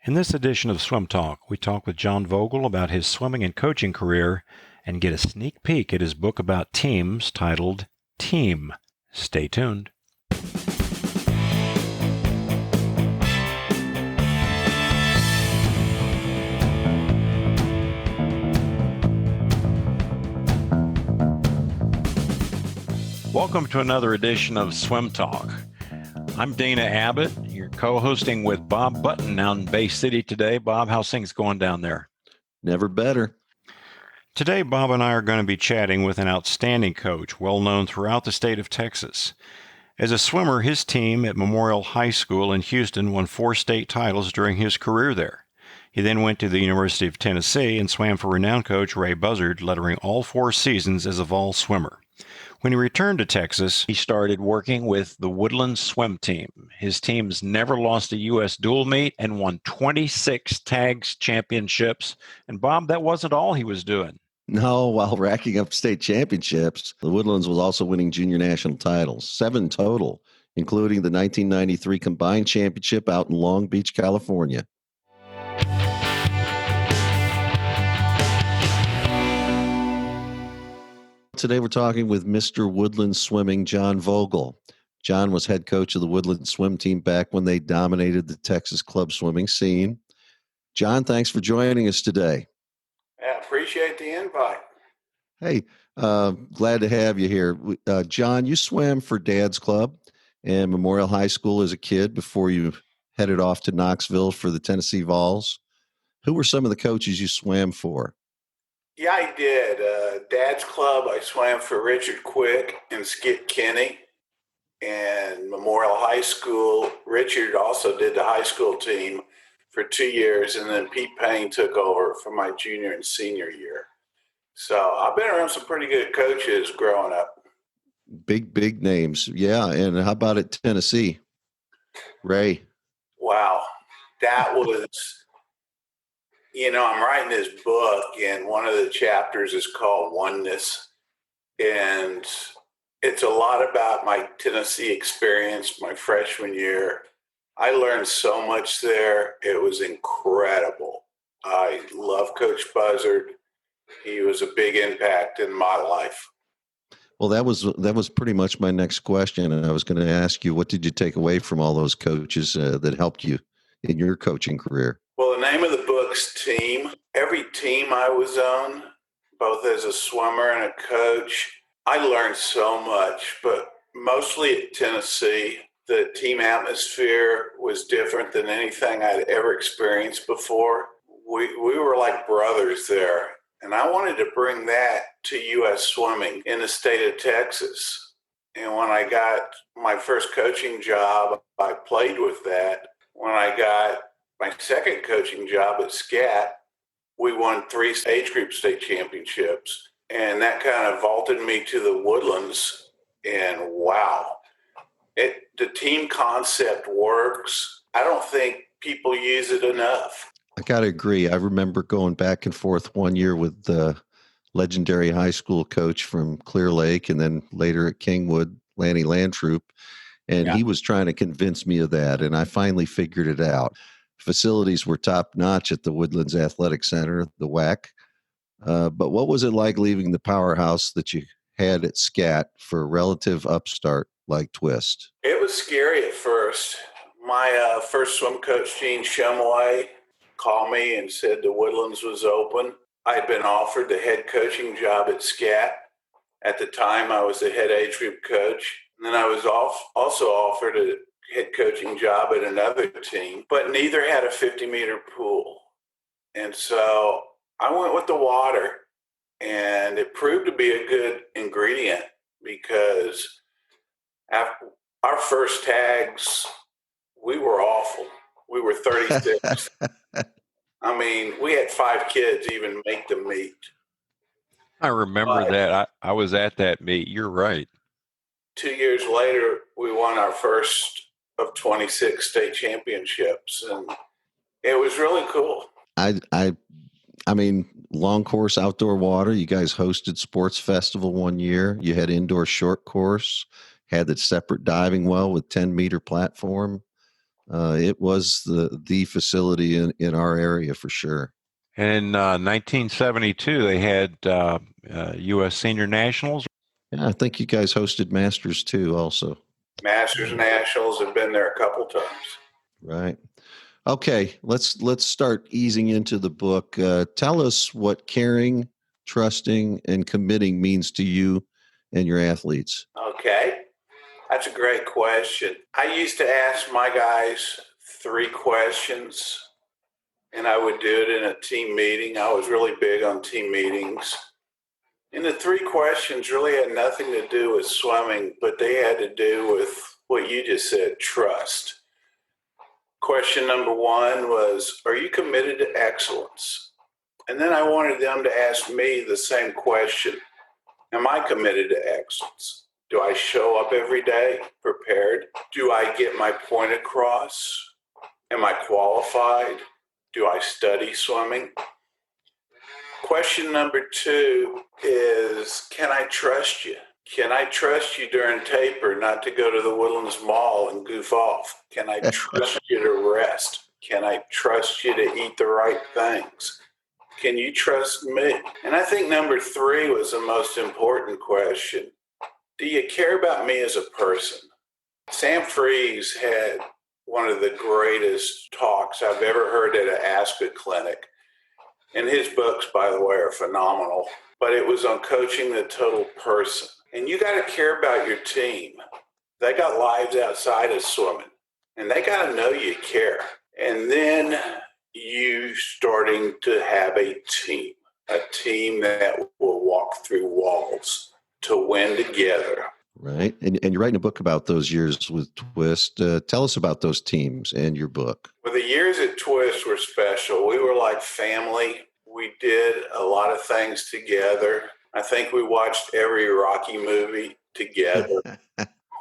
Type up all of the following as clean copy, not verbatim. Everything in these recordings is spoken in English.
In this edition of Swim Talk, we talk with John Vogel about his swimming and coaching career and get a sneak peek at his book about teams titled Team. Stay tuned. Welcome to another edition of Swim Talk. I'm Dana Abbott. You're co-hosting with Bob Button down in Bay City today. Bob, how's things going down there? Never better. Today, Bob and I are going to be chatting with an outstanding coach, well known throughout the state of Texas. As a swimmer, his team at Memorial High School in Houston won 4 state titles during his career there. He then went to the University of Tennessee and swam for renowned coach Ray Buzzard, lettering all 4 seasons as a vault swimmer. When he returned to Texas, he started working with the Woodlands swim team. His teams never lost a U.S. dual meet and won 26 tags championships. And Bob, that wasn't all he was doing. No, while racking up state championships, the Woodlands was also winning junior national titles, 7 total, including the 1993 combined championship out in Long Beach, California. Today we're talking with Mr. Woodlands Swimming, John Vogel. John was head coach of the Woodlands swim team back when they dominated the Texas club swimming scene. John, thanks for joining us today. I appreciate the invite. Hey, glad to have you here. John, you swam for Dad's Club and Memorial High School as a kid before you headed off to Knoxville for the Tennessee Vols. Who were some of the coaches you swam for? Yeah, I did. Dad's Club, I swam for Richard Quick and Skip Kinney. And Memorial High School, Richard also did the high school team for 2 years, and then Pete Payne took over for my junior and senior year. So I've been around some pretty good coaches growing up. Big names. Yeah, and how about at Tennessee? Ray. Wow. That was... I'm writing this book, and one of the chapters is called Oneness. And it's a lot about my Tennessee experience, my freshman year. I learned so much there. It was incredible. I love Coach Buzzard. He was a big impact in my life. Well, that was pretty much my next question. And I was going to ask you, what did you take away from all those coaches that helped you in your coaching career? Well, the name of the book's Team. Every team I was on, both as a swimmer and a coach, I learned so much, but mostly at Tennessee, the team atmosphere was different than anything I'd ever experienced before. We were like brothers there, and I wanted to bring that to U.S. swimming in the state of Texas. And when I got my first coaching job, I played with that. When I got my second coaching job at SCAT, we won 3 age group state championships, and that kind of vaulted me to the Woodlands. And wow, the team concept works. I don't think people use it enough. I got to agree. I remember going back and forth one year with the legendary high school coach from Clear Lake and then later at Kingwood, Lanny Landtroop, and he was trying to convince me of that, and I finally figured it out. Facilities were top-notch at the Woodlands Athletic Center, the WAC. But what was it like leaving the powerhouse that you had at SCAT for a relative upstart like TWST? It was scary at first. My first swim coach, Gene Shumway, called me and said the Woodlands was open. I had been offered the head coaching job at SCAT. At the time, I was the head age group coach. And then I was also offered a head coaching job at another team, but neither had a 50-meter pool. And so I went with the water, and it proved to be a good ingredient because after our first tags, we were awful. We were 36. I mean, we had 5 kids even make the meet. I remember that. I was at that meet. You're right. 2 years later, we won our first of 26 state championships, and it was really cool. I mean, long course outdoor water. You guys hosted sports festival one year. You had indoor short course, had the separate diving well with 10-meter platform. It was the facility in our area for sure. And in 1972, they had U.S. Senior Nationals. Yeah, I think you guys hosted Masters too, also. Masters Nationals have been there a couple times. Right. Okay, let's start easing into the book. Tell us what caring, trusting, and committing means to you and your athletes. Okay, that's a great question. I used to ask my guys 3 questions, and I would do it in a team meeting. I was really big on team meetings. And the 3 questions really had nothing to do with swimming, but they had to do with what you just said, trust. Question number 1 was, are you committed to excellence? And then I wanted them to ask me the same question. Am I committed to excellence? Do I show up every day prepared? Do I get my point across? Am I qualified? Do I study swimming? Question number 2 is, can I trust you? Can I trust you during taper not to go to the Woodlands Mall and goof off? Can I trust you to rest? Can I trust you to eat the right things? Can you trust me? And I think number 3 was the most important question. Do you care about me as a person? Sam Freeze had one of the greatest talks I've ever heard at an ASCA clinic. And his books, by the way, are phenomenal. But it was on coaching the total person. And you got to care about your team. They got lives outside of swimming. And they got to know you care. And then you starting to have a team that will walk through walls to win together. Right. And you're writing a book about those years with TWST. Tell us about those teams and your book. Well, the years at TWST were special. We were like family. We did a lot of things together. I think we watched every Rocky movie together.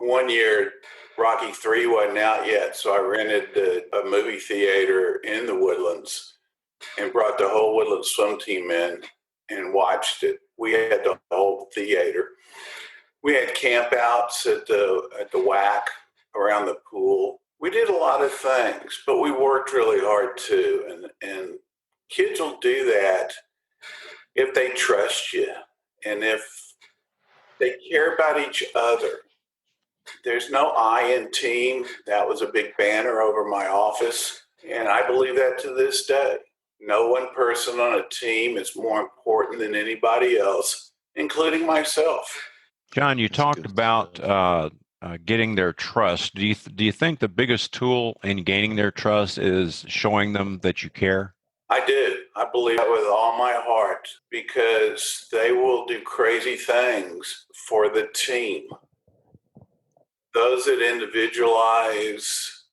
One year, Rocky 3 wasn't out yet, so I rented a movie theater in the Woodlands and brought the whole Woodlands swim team in and watched it. We had the whole theater. We had camp outs at the WAC around the pool. We did a lot of things, but we worked really hard too. And kids will do that if they trust you and if they care about each other. There's no I in team. That was a big banner over my office, and I believe that to this day. No one person on a team is more important than anybody else, including myself. John, you talked about getting their trust. Do you think the biggest tool in gaining their trust is showing them that you care? I do. I believe that with all my heart, because they will do crazy things for the team. Those that individualize,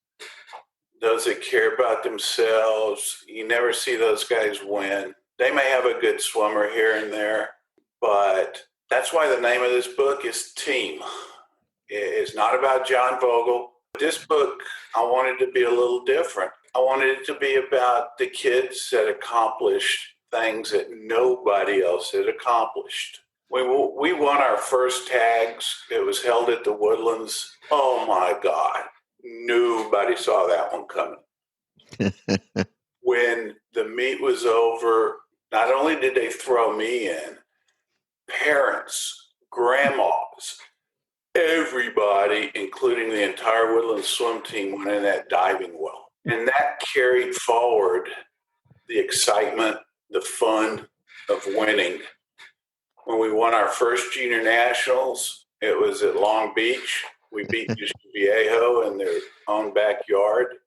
those that care about themselves, you never see those guys win. They may have a good swimmer here and there, but that's why the name of this book is Team. It's not about John Vogel. This book, I wanted to be a little different. I wanted it to be about the kids that accomplished things that nobody else had accomplished. We won our first tags. It was held at the Woodlands. Oh, my God. Nobody saw that one coming. When the meet was over, not only did they throw me in, parents, grandmas, everybody, including the entire Woodlands swim team, went in that diving well. And that carried forward the excitement, the fun of winning. When we won our first junior nationals, it was at Long Beach. We beat Viejo in their own backyard.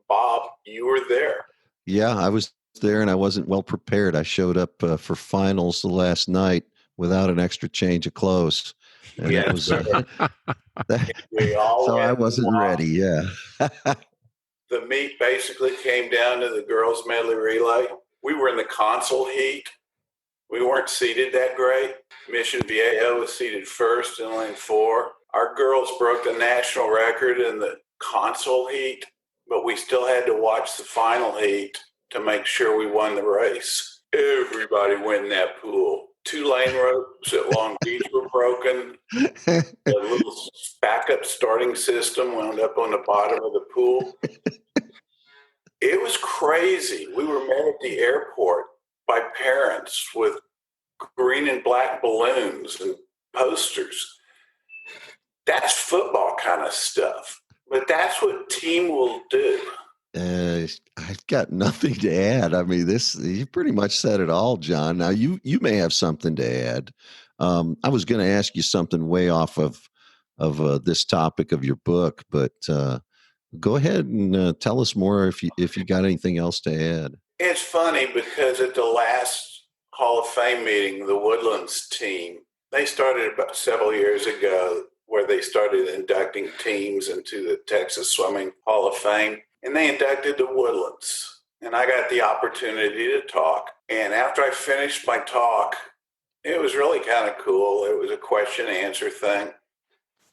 Bob, you were there. Yeah, I was there, and I wasn't well prepared. I showed up for finals the last night without an extra change of clothes. And Yeah, that was, we all so I wasn't ready. Yeah. The meet basically came down to the girls' medley relay. We were in the console heat. We weren't seated that great. Mission Viejo was seated first in lane 4. Our girls broke the national record in the console heat, but we still had to watch the final heat to make sure we won the race. Everybody went in that pool. 2-lane ropes at Long Beach were broken. The little backup starting system wound up on the bottom of the pool. It was crazy. We were met at the airport by parents with green and black balloons and posters. That's football kind of stuff, but that's what team will do. I've got nothing to add. I mean, you pretty much said it all, John. Now you may have something to add. I was going to ask you something way off of this topic of your book, but go ahead and tell us more if you got anything else to add. It's funny because at the last Hall of Fame meeting, the Woodlands team, they started about several years ago where they started inducting teams into the Texas Swimming Hall of Fame, and they inducted the Woodlands. And I got the opportunity to talk. And after I finished my talk, it was really kind of cool. It was a question and answer thing.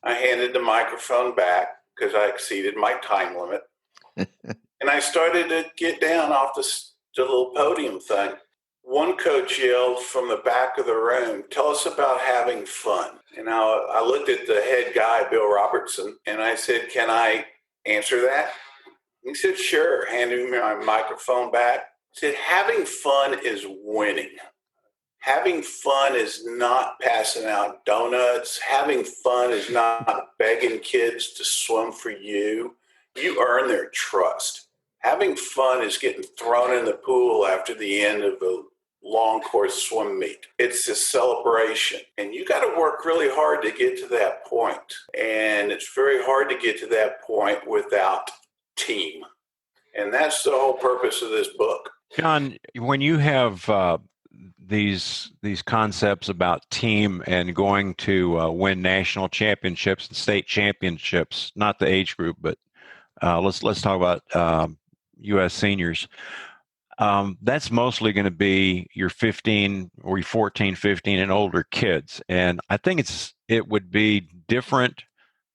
I handed the microphone back because I exceeded my time limit. And I started to get down off the little podium thing. One coach yelled from the back of the room, "Tell us about having fun." And I looked at the head guy, Bill Robertson, and I said, "Can I answer that?" He said, "Sure," handing me my microphone back. He said, "Having fun is winning. Having fun is not passing out donuts. Having fun is not begging kids to swim for you. You earn their trust. Having fun is getting thrown in the pool after the end of a long course swim meet. It's a celebration, and you got to work really hard to get to that point. And it's very hard to get to that point without team. And that's the whole purpose of this book." John, when you have these concepts about team and going to win national championships and state championships, not the age group, but let's talk about U.S. seniors. That's mostly going to be your 15 or your 14, 15 and older kids. And I think it would be different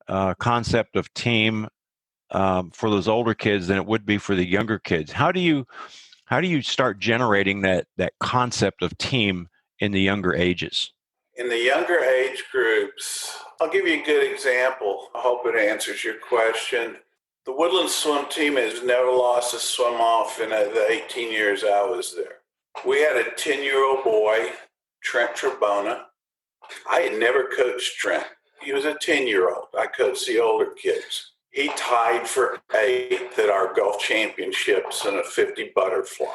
concept of team for those older kids than it would be for the younger kids. How do you start generating that concept of team in the younger ages? In the younger age groups, I'll give you a good example. I hope it answers your question. The Woodlands swim team has never lost a swim off in the 18 years I was there. We had a 10-year-old boy, Trent Trebona. I had never coached Trent. He was a 10-year-old. I coached the older kids. He tied for 8th at our Gulf Championships in a 50 butterfly.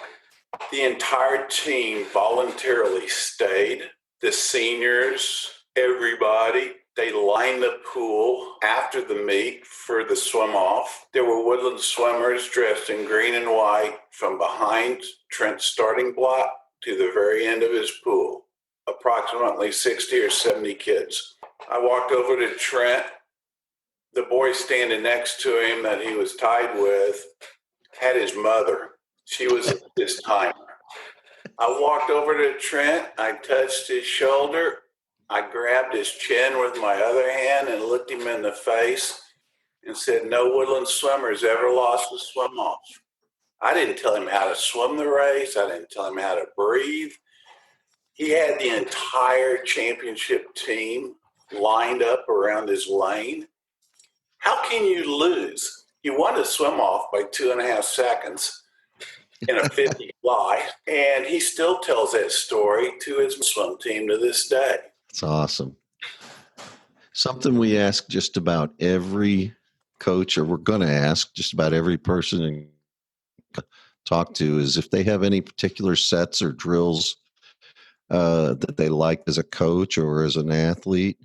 The entire team voluntarily stayed. The seniors, everybody, they lined the pool after the meet for the swim off. There were Woodland swimmers dressed in green and white from behind Trent's starting block to the very end of his pool. Approximately 60 or 70 kids. I walked over to Trent. The boy standing next to him that he was tied with had his mother. She was his timer. I walked over to Trent. I touched his shoulder. I grabbed his chin with my other hand and looked him in the face and said, "No Woodland swimmers ever lost a swim off." I didn't tell him how to swim the race. I didn't tell him how to breathe. He had the entire championship team lined up around his lane. How can you lose? He won a swim off by 2.5 seconds in a 50 fly, and he still tells that story to his swim team to this day. That's awesome. Something we ask just about every coach, or we're going to ask just about every person and talk to, is if they have any particular sets or drills that they like as a coach or as an athlete.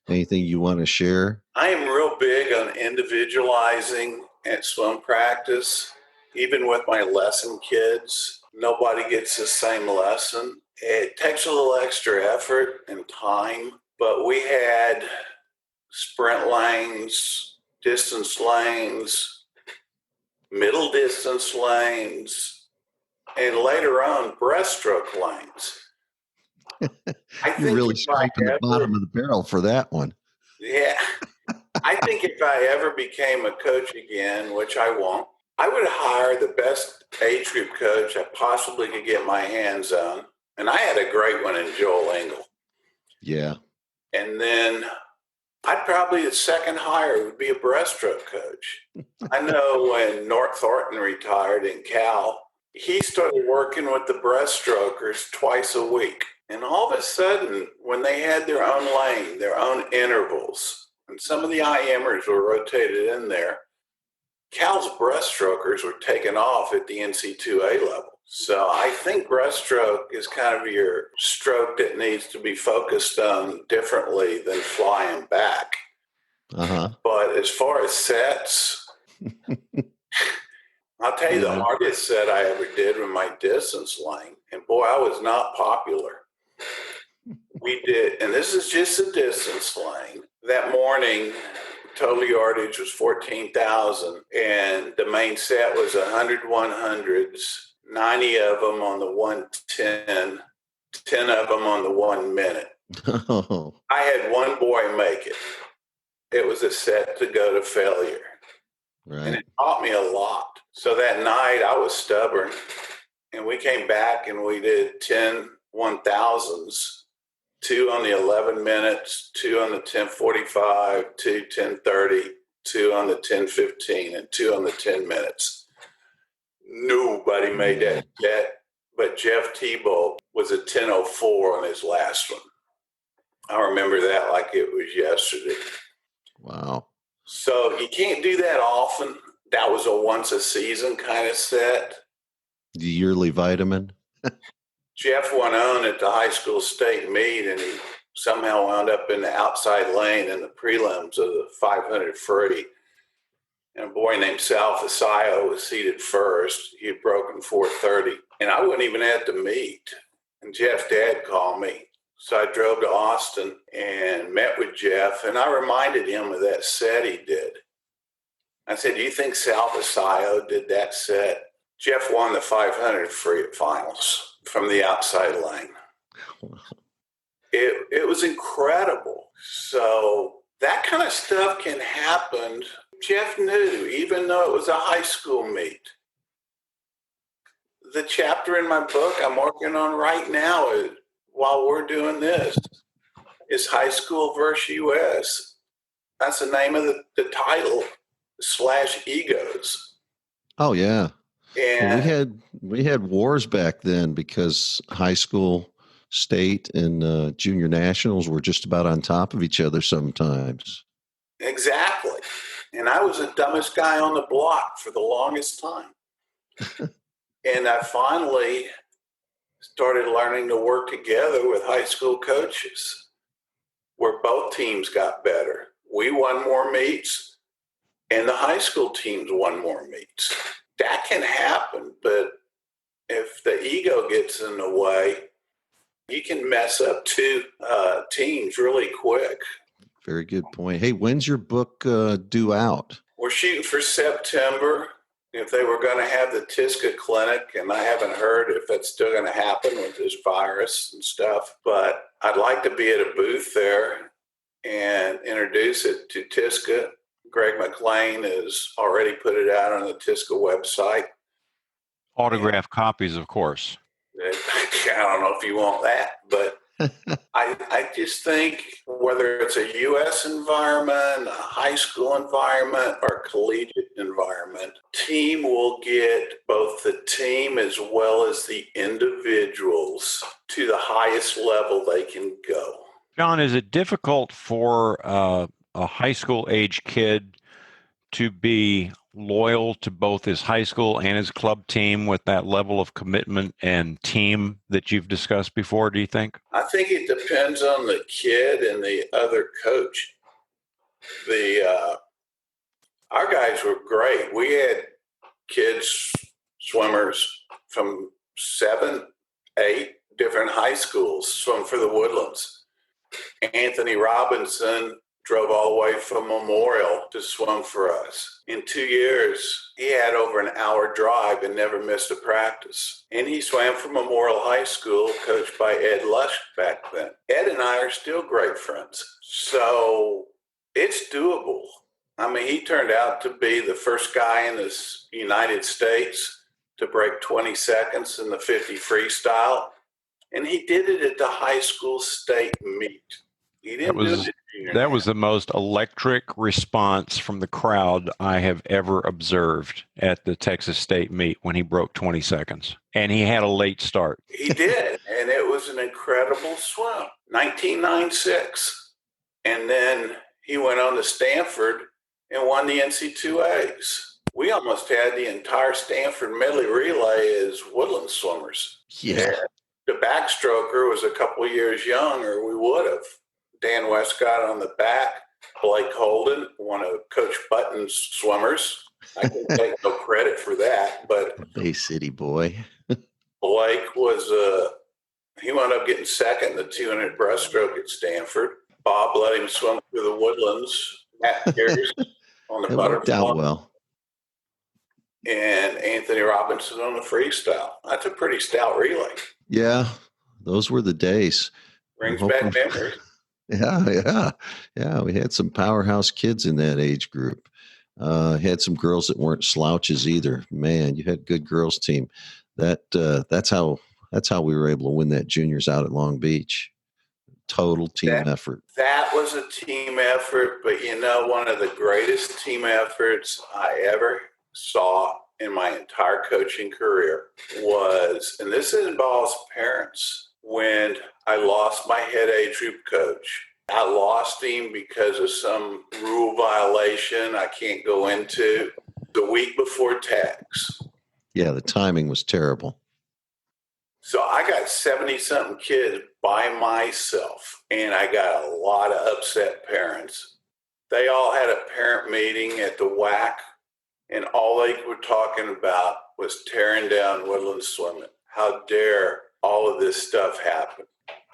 Anything you want to share? I am real big on individualizing at swim practice, even with my lesson kids. Nobody gets the same lesson. It takes a little extra effort and time, but we had sprint lanes, distance lanes, middle distance lanes, and later on breaststroke lanes. You're really scraping the bottom of the barrel for that one. Yeah. I think if I ever became a coach again, which I won't, I would hire the best age group coach I possibly could get my hands on. And I had a great one in Joel Engel. Yeah. And then I'd probably the second hire would be a breaststroke coach. I know when Nort Thornton retired in Cal, he started working with the breaststrokers twice a week. And all of a sudden, when they had their own lane, their own intervals, and some of the IMers were rotated in there, Cal's breaststrokers were taken off at the NC2A level. So I think breaststroke is kind of your stroke that needs to be focused on differently than flying back. Uh-huh. But as far as sets, I'll tell you the hardest set I ever did was my distance lane. And boy, I was not popular. We did, and this is just a distance lane. That morning, total yardage was 14,000, and the main set was 100 100s, 90 of them on the 110, 10 of them on the 1 minute. Oh. I had one boy make it. It was a set to go to failure. Right. And it taught me a lot. So that night I was stubborn, and we came back and we did 10 1000s, 2 on the 11 minutes, 2 on the 10:45, 2 10:30, 2 on the 10:15, and 2 on the 10 minutes. Nobody made that yet, but Jeff Tebow was a 10:04 on his last one. I remember that like it was yesterday. Wow. So you can't do that often. That was a once a season kind of set. The yearly vitamin. Jeff went on at the high school state meet, and he somehow wound up in the outside lane in the prelims of the 500 free. And a boy named Sal Fasayo was seated first. He had broken 430, and I wasn't even at the meet. And Jeff's dad called me. So I drove to Austin and met with Jeff, and I reminded him of that set he did. I said, do you think Sal Fasayo did that set? Jeff won the 500 free at finals from the outside lane. It was incredible. So that kind of stuff can happen. Jeff knew, even though it was a high school meet. The chapter in my book I'm working on right now is, while we're doing this, is High School versus US. That's the name of the title, /egos. Oh yeah. And well, we had wars back then because high school, state, and junior nationals were just about on top of each other sometimes. Exactly. And I was the dumbest guy on the block for the longest time. And I finally started learning to work together with high school coaches where both teams got better. We won more meets, and the high school teams won more meets. That can happen, but if the ego gets in the way, you can mess up two teams really quick. Very good point. Hey, when's your book due out? We're shooting for September. If they were going to have the TSCA clinic, and I haven't heard if that's still going to happen with this virus and stuff, but I'd like to be at a booth there and introduce it to TSCA. Greg McLean has already put it out on the TSCA website. Autographed copies, of course. I don't know if you want that, but I just think whether it's a U.S. environment, a high school environment, or collegiate environment, team will get both the team as well as the individuals to the highest level they can go. John, is it difficult for a high school age kid to be loyal to both his high school and his club team with that level of commitment and team that you've discussed before, do you think? I think it depends on the kid and the other coach. Our guys were great. We had kids, swimmers from 7, 8 different high schools swim for the Woodlands. Anthony Robinson drove all the way from Memorial to swim for us. In 2 years, he had over an hour drive and never missed a practice. And he swam for Memorial High School, coached by Ed Lush back then. Ed and I are still great friends. So it's doable. I mean, he turned out to be the first guy in the United States to break 20 seconds in the 50 freestyle. And he did it at the high school state meet. He didn't do it at junior That nat. was the most electric response from the crowd I have ever observed at the Texas State meet when he broke 20 seconds. And he had a late start. He did, and it was an incredible swim. 1996. And then he went on to Stanford and won the NC2As. We almost had the entire Stanford medley relay as Woodlands swimmers. Yeah. And the backstroker was a couple of years younger. We would have. Dan Westcott on the back, Blake Holden, one of Coach Button's swimmers. I can take no credit for that, but Bay City boy. Blake was, he wound up getting second in the 200 breaststroke at Stanford. Bob let him swim through the Woodlands. Matt Pierce on the It worked out butterfly. well. And Anthony Robinson on the freestyle. That's a pretty stout relay. Yeah, those were the days. Brings back memories. Yeah. We had some powerhouse kids in that age group. Had some girls that weren't slouches either. Man, you had a good girls team. That's how we were able to win that juniors out at Long Beach. Total team effort. That was a team effort, but one of the greatest team efforts I ever saw in my entire coaching career was, and this involves parents, when I lost my head age group coach. I lost him because of some rule violation I can't go into the week before tax. Yeah, the timing was terrible. So I got 70-something kids by myself, and I got a lot of upset parents. They all had a parent meeting at the WAC, and all they were talking about was tearing down Woodlands swimming. How dare all of this stuff happen?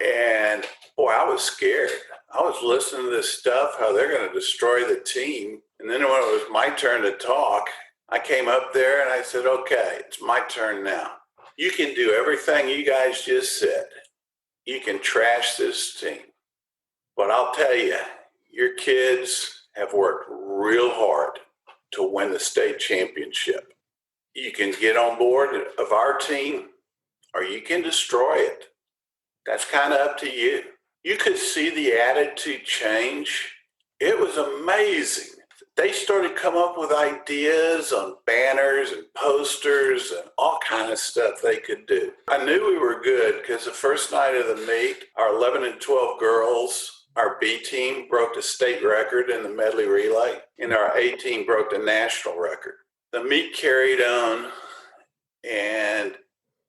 And boy, I was scared. I was listening to this stuff, how they're going to destroy the team. And then when it was my turn to talk, I came up there and I said, okay, it's my turn now. You can do everything you guys just said. You can trash this team. But I'll tell you, your kids have worked real hard to win the state championship. You can get on board of our team or you can destroy it. That's kind of up to you. You could see the attitude change. It was amazing. They started coming up with ideas on banners and posters and all kind of stuff they could do. I knew we were good because the first night of the meet, our 11 and 12 girls, our B team broke the state record in the medley relay, and our A team broke the national record. The meet carried on, and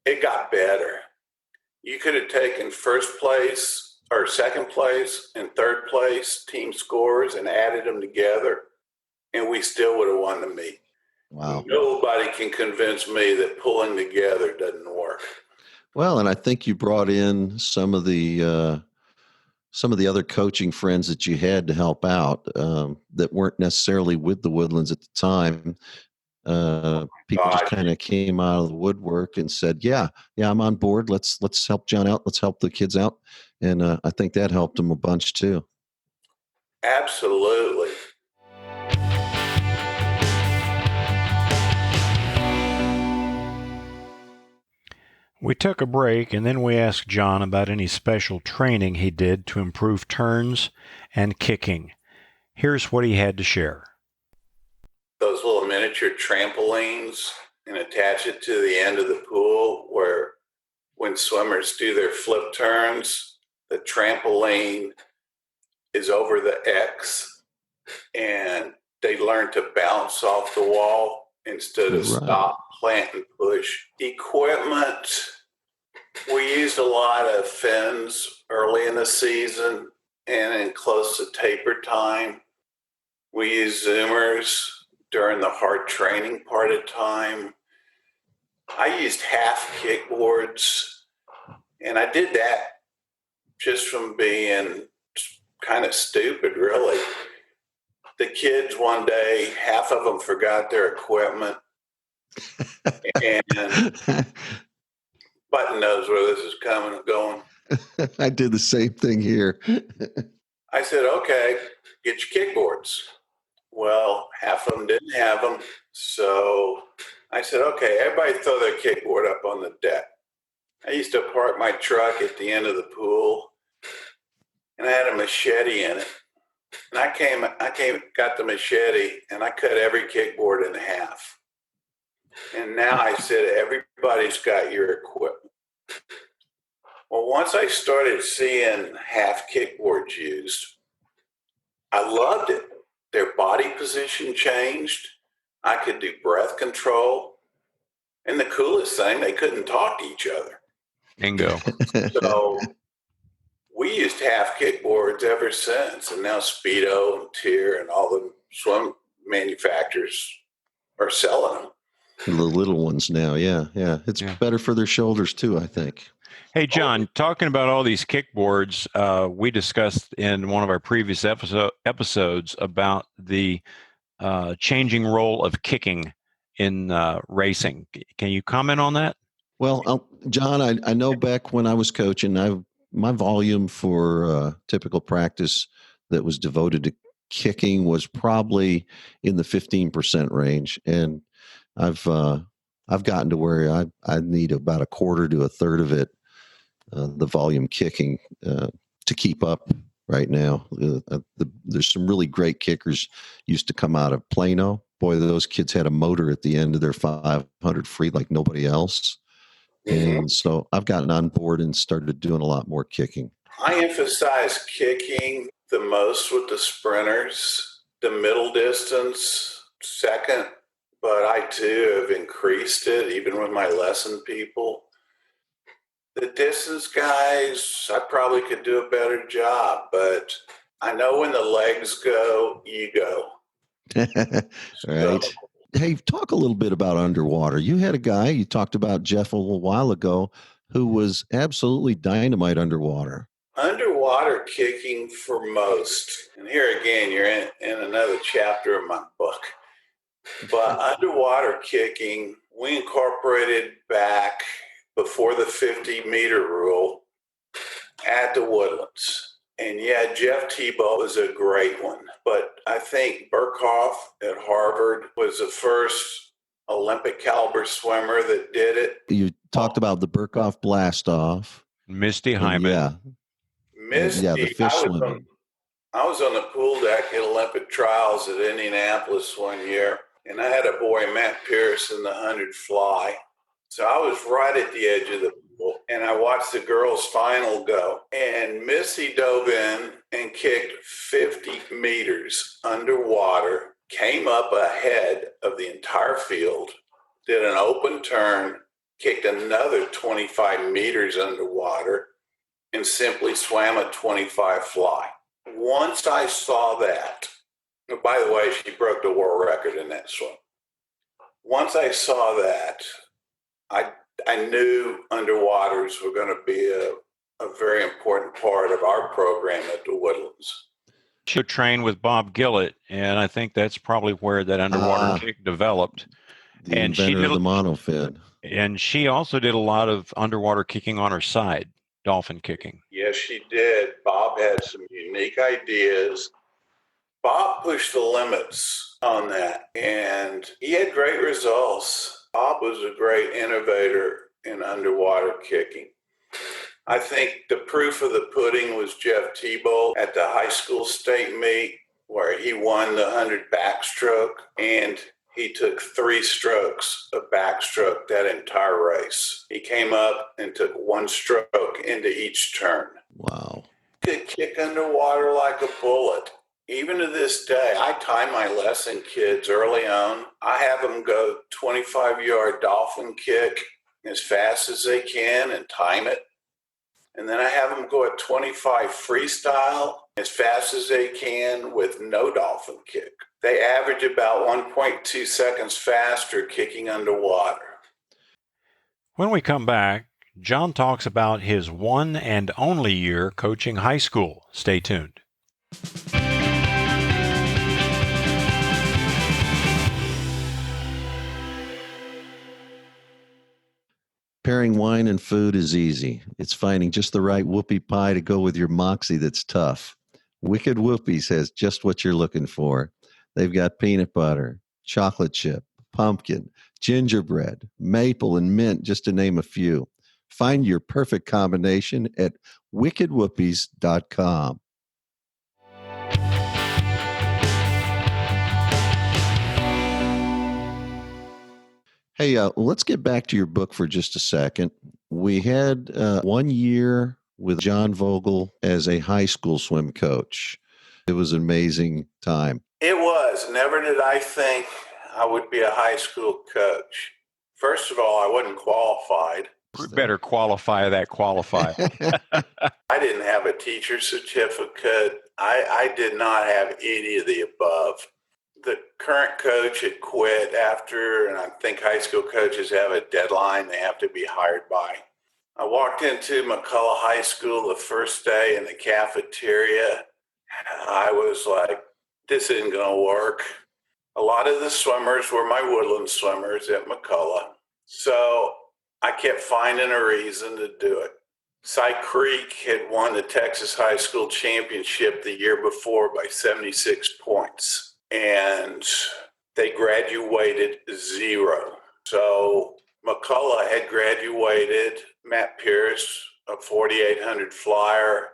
it got better. You could have taken first place or second place and third place team scores and added them together, and we still would have won the meet. Wow. Nobody can convince me that pulling together doesn't work. Well, and I think you brought in some of the other coaching friends that you had to help out that weren't necessarily with the Woodlands at the time. People just kind of came out of the woodwork and said, yeah, I'm on board. Let's help John out. Let's help the kids out. And I think that helped them a bunch too. Absolutely. We took a break, and then we asked John about any special training he did to improve turns and kicking. Here's what he had to share. Those little miniature trampolines, and attach it to the end of the pool where when swimmers do their flip turns, the trampoline is over the X, and they learn to bounce off the wall instead of stop, plant, and push. Equipment, we used a lot of fins early in the season and in close to taper time. We used Zoomers during the hard training part of time. I used half kickboards, and I did that just from being kind of stupid, really. The kids one day, half of them forgot their equipment, and Button knows where this is coming and going. I did the same thing here. I said, okay, get your kickboards. Well, half of them didn't have them, so I said, okay, everybody throw their kickboard up on the deck. I used to park my truck at the end of the pool, and I had a machete in it. And got the machete, and I cut every kickboard in half. And now I said, everybody's got your equipment. Well, once I started seeing half kickboards used, I loved it. Their body position changed. I could do breath control. And the coolest thing, they couldn't talk to each other. Bingo. So we used half kickboards ever since. And now Speedo and Tier and all the swim manufacturers are selling them. The little ones now, yeah. It's better for their shoulders too, I think. Hey, John, talking about all these kickboards, we discussed in one of our previous episodes about the changing role of kicking in racing. Can you comment on that? Well, John, I know back when I was coaching, my volume for typical practice that was devoted to kicking was probably in the 15% range, and I've gotten to where I need about a quarter to a third of it, the volume kicking, to keep up right now. There's some really great kickers used to come out of Plano. Boy, those kids had a motor at the end of their 500 free like nobody else. Mm-hmm. And so I've gotten on board and started doing a lot more kicking. I emphasize kicking the most with the sprinters, the middle distance second, but I too have increased it even with my lesson people. The distance guys, I probably could do a better job, but I know when the legs go, you go. Right. So, hey, talk a little bit about underwater. You had a guy, you talked about Jeff a little while ago, who was absolutely dynamite underwater. Underwater kicking for most, and here again, you're in another chapter of my book, but underwater kicking, we incorporated back before the 50-meter rule at the Woodlands. And yeah, Jeff Tebow is a great one, but I think Burkhoff at Harvard was the first Olympic caliber swimmer that did it. You talked about the Burkhoff blast off. Misty Hyman. Yeah. Misty, the fish swimming. I was on the pool deck at Olympic trials at Indianapolis one year, and I had a boy, Matt Pierce, in the 100 fly. So I was right at the edge of the pool, and I watched the girls' final go. And Missy dove in and kicked 50 meters underwater, came up ahead of the entire field, did an open turn, kicked another 25 meters underwater, and simply swam a 25 fly. Once I saw that, by the way, she broke the world record in that swim. Once I saw that, I knew underwaters were going to be a very important part of our program at the Woodlands. She trained with Bob Gillett, and I think that's probably where that underwater kick developed. The inventor of the monofin. And she also did a lot of underwater kicking on her side, dolphin kicking. Yes, she did. Bob had some unique ideas. Bob pushed the limits on that, and he had great results. Bob was a great innovator in underwater kicking. I think the proof of the pudding was Jeff Tebow at the high school state meet, where he won the 100 backstroke, and he took 3 strokes of backstroke that entire race. He came up and took 1 stroke into each turn. Wow. He could kick underwater like a bullet. Even to this day, I time my lesson kids early on. I have them go 25-yard dolphin kick as fast as they can and time it. And then I have them go at 25 freestyle as fast as they can with no dolphin kick. They average about 1.2 seconds faster kicking underwater. When we come back, John talks about his one and only year coaching high school. Stay tuned. Pairing wine and food is easy. It's finding just the right whoopie pie to go with your moxie that's tough. Wicked Whoopies has just what you're looking for. They've got peanut butter, chocolate chip, pumpkin, gingerbread, maple, and mint, just to name a few. Find your perfect combination at wickedwhoopies.com. Hey, let's get back to your book for just a second. We had 1 year with John Vogel as a high school swim coach. It was an amazing time. It was. Never did I think I would be a high school coach. First of all, I wasn't qualified. Better qualify that qualify. I didn't have a teacher's certificate. I did not have any of the above. The current coach had quit after, and I think high school coaches have a deadline they have to be hired by. I walked into McCullough High School the first day in the cafeteria. I was like, this isn't going to work. A lot of the swimmers were my Woodlands swimmers at McCullough. So I kept finding a reason to do it. Cy Creek had won the Texas High School Championship the year before by 76 points. And they graduated 0. So McCullough had graduated Matt Pierce, a 4,800 flyer,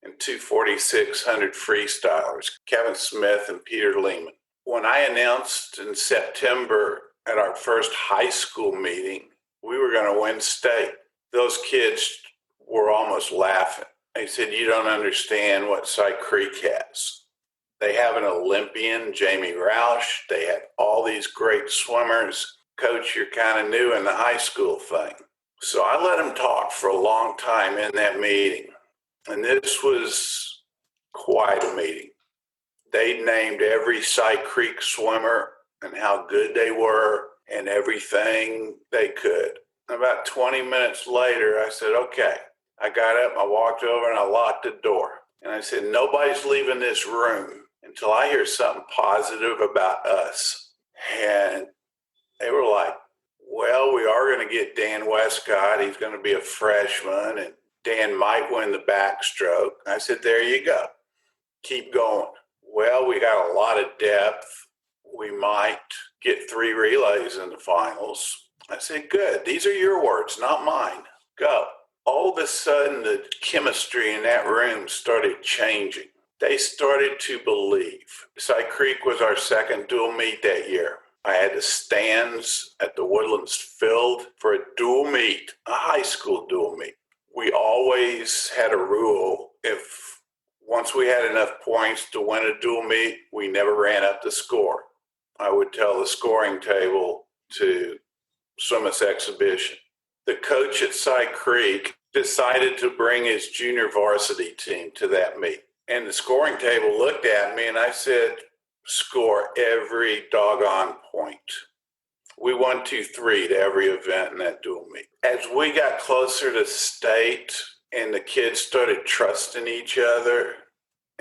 and 2 4,600 freestylers, Kevin Smith and Peter Lehman. When I announced in September at our first high school meeting, we were going to win state, those kids were almost laughing. They said, you don't understand what Cy Creek has. They have an Olympian, Jamie Roush. They had all these great swimmers. Coach, you're kind of new in the high school thing. So I let them talk for a long time in that meeting. And this was quite a meeting. They named every Cy Creek swimmer and how good they were and everything they could. About 20 minutes later, I said, okay. I got up, I walked over, and I locked the door. And I said, nobody's leaving this room until I hear something positive about us. And they were like, well, we are going to get Dan Westcott. He's going to be a freshman, and Dan might win the backstroke. I said, there you go. Keep going. Well, we got a lot of depth. We might get 3 relays in the finals. I said, good. These are your words, not mine. Go. All of a sudden, the chemistry in that room started changing. They started to believe. Cy Creek was our second dual meet that year. I had the stands at the Woodlands filled for a dual meet, a high school dual meet. We always had a rule. If once we had enough points to win a dual meet, we never ran up the score. I would tell the scoring table to swim us exhibition. The coach at Cy Creek decided to bring his junior varsity team to that meet. And the scoring table looked at me and I said, score every doggone point. We won 2-3 to every event in that dual meet. As we got closer to state and the kids started trusting each other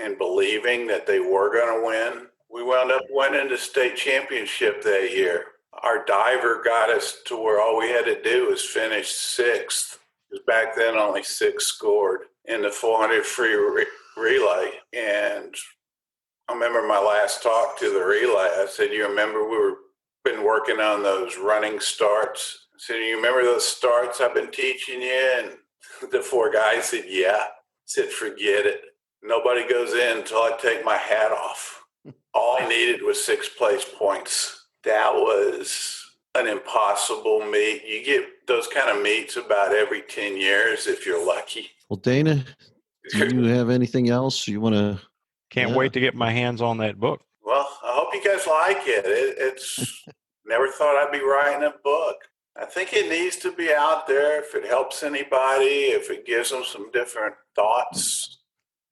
and believing that they were going to win, we wound up winning the state championship that year. Our diver got us to where all we had to do was finish 6th. Because back then only 6 scored in the 400 free relay. And I remember my last talk to the relay. I said, you remember been working on those running starts? I said, you remember those starts I've been teaching you? And the 4 guys said, yeah. I said, forget it. Nobody goes in until I take my hat off. All I needed was 6 place points. That was an impossible meet. You get those kind of meets about every 10 years if you're lucky. Well, Dana, do you have anything else you want to? Can't wait to get my hands on that book. Well, I hope you guys like it. It's never thought I'd be writing a book. I think it needs to be out there if it helps anybody, if it gives them some different thoughts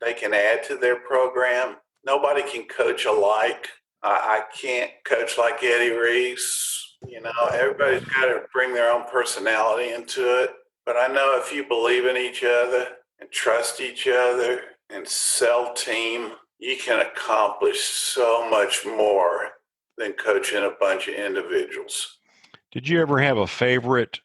they can add to their program. Nobody can coach alike. I can't coach like Eddie Reese. You know, everybody's got to bring their own personality into it. But I know if you believe in each other and trust each other and sell team, you can accomplish so much more than coaching a bunch of individuals. Did you ever have a favorite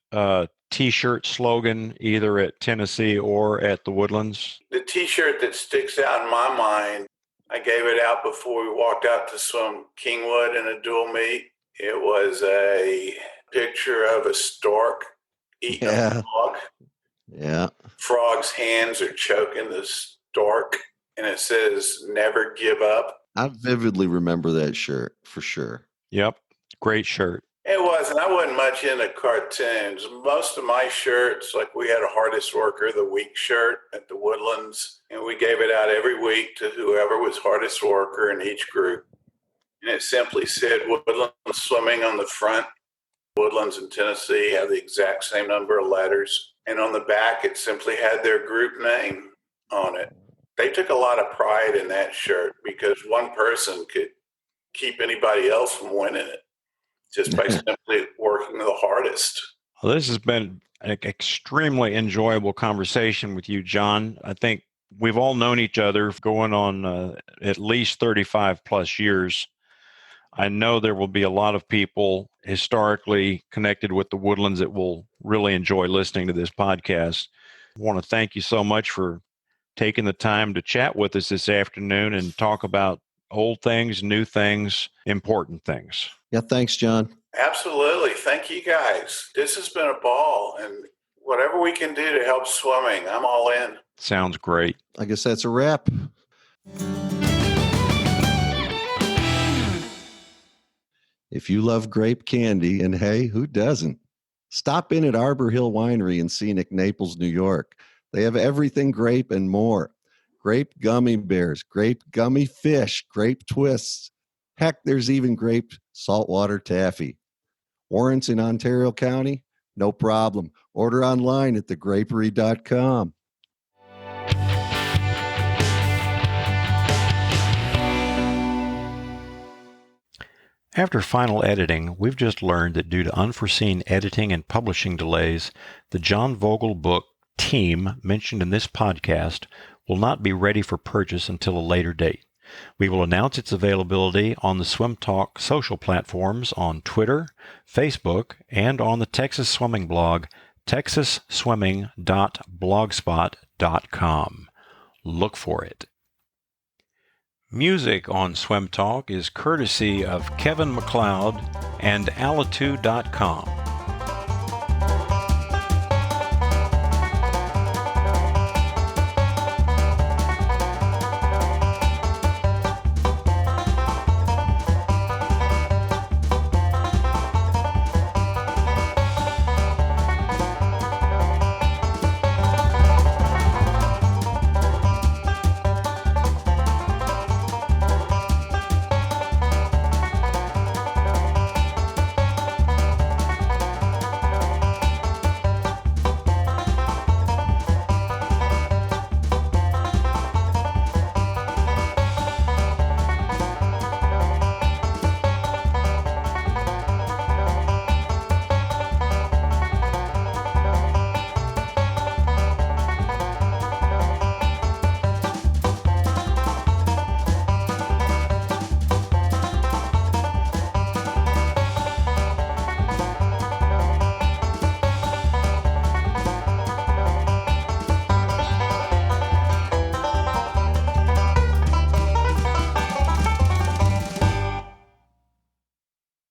T-shirt slogan either at Tennessee or at the Woodlands? The T-shirt that sticks out in my mind, I gave it out before we walked out to swim Kingwood in a dual meet. It was a picture of a stork eating a dog. Yeah. Frog's hands are choking the stork, and it says, "Never give up." I vividly remember that shirt for sure. Yep. Great shirt. It was, and I wasn't much into cartoons. Most of my shirts, like we had a Hardest Worker of the Week shirt at the Woodlands, and we gave it out every week to whoever was hardest worker in each group. And it simply said Woodlands Swimming on the front. Woodlands in Tennessee have the exact same number of letters. And on the back, it simply had their group name on it. They took a lot of pride in that shirt because one person could keep anybody else from winning it just by simply working the hardest. Well, this has been an extremely enjoyable conversation with you, John. I think we've all known each other going on at least 35 plus years. I know there will be a lot of people historically connected with the Woodlands that will really enjoy listening to this podcast. I want to thank you so much for taking the time to chat with us this afternoon and talk about old things, new things, important things. Yeah, thanks, John. Absolutely. Thank you, guys. This has been a ball, and whatever we can do to help swimming, I'm all in. Sounds great. I guess that's a wrap. If you love grape candy, and hey, who doesn't? Stop in at Arbor Hill Winery in scenic Naples, New York. They have everything grape and more. Grape gummy bears, grape gummy fish, grape twists. Heck, there's even grape saltwater taffy. Warrants in Ontario County? No problem. Order online at thegrapery.com. After final editing, we've just learned that due to unforeseen editing and publishing delays, the John Vogel book, Team, mentioned in this podcast, will not be ready for purchase until a later date. We will announce its availability on the Swim Talk social platforms on Twitter, Facebook, and on the Texas Swimming blog, texasswimming.blogspot.com. Look for it. Music on Swim Talk is courtesy of Kevin MacLeod and A2B.com.